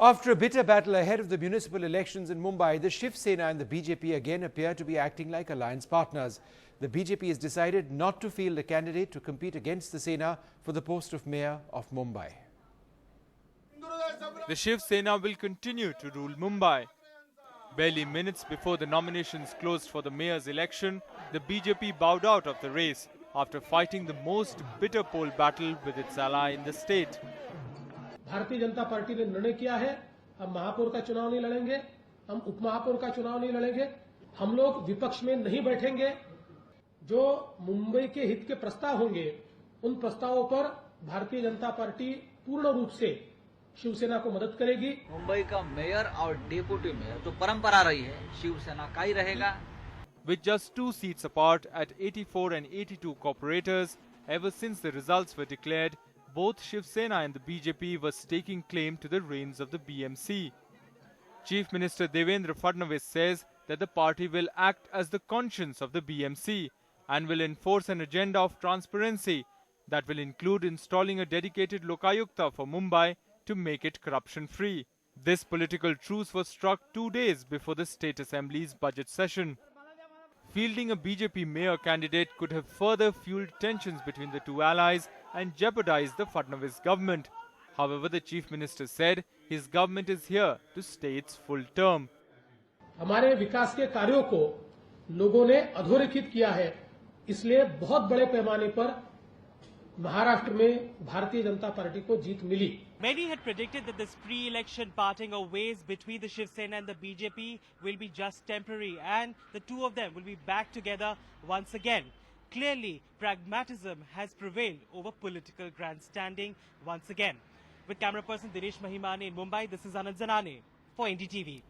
After a bitter battle ahead of the municipal elections in Mumbai, the Shiv Sena and the BJP again appear to be acting like alliance partners. The BJP has decided not to field a candidate to compete against the Sena for the post of mayor of Mumbai. The Shiv Sena will continue to rule Mumbai. Barely minutes before the nominations closed for the mayor's election, the BJP bowed out of the race after fighting the most bitter poll battle with its ally in the state. Bharatiya Janata party ने निर्णय किया है, हम महापौर का चुनाव नहीं लड़ेंगे, हम उपमहापौर का चुनाव नहीं लड़ेंगे, हम लोग विपक्ष में नहीं बैठेंगे। जो मुंबई के हित के प्रस्ताव होंगे, उन प्रस्तावों पर भारतीय जनता पार्टी पूर्ण रूप से शिवसेना को मदद करेगी। मुंबई का मेयर और डेप्यूटी मेयर जो परंपरा रही है, शिवसेना का ही रहेगा। With just 2 seats apart at 84 and 82 corporators, ever since the results were declared, both Shiv Sena and the BJP were staking claim to the reins of the BMC. Chief Minister Devendra Fadnavis says that the party will act as the conscience of the BMC and will enforce an agenda of transparency that will include installing a dedicated Lokayukta for Mumbai to make it corruption-free. This political truce was struck 2 days before the State Assembly's budget session. Fielding a BJP mayor candidate could have further fueled tensions between the two allies and jeopardized the Fadnavis government. However, the Chief Minister said his government is here to stay its full term. हमारे विकास के कार्यों को लोगों ने अधोरेखित किया है, इसलिए बहुत बड़े पैमाने पर महाराष्ट्र में भारतीय जनता पार्टी को जीत मिली। Many had predicted that this pre-election parting of ways between the Shiv Sena and the BJP will be just temporary, and the two of them will be back together once again. Clearly, pragmatism has prevailed over political grandstanding once again. With camera person Dinesh Mahimani in Mumbai, this is Anand Zanane for NDTV.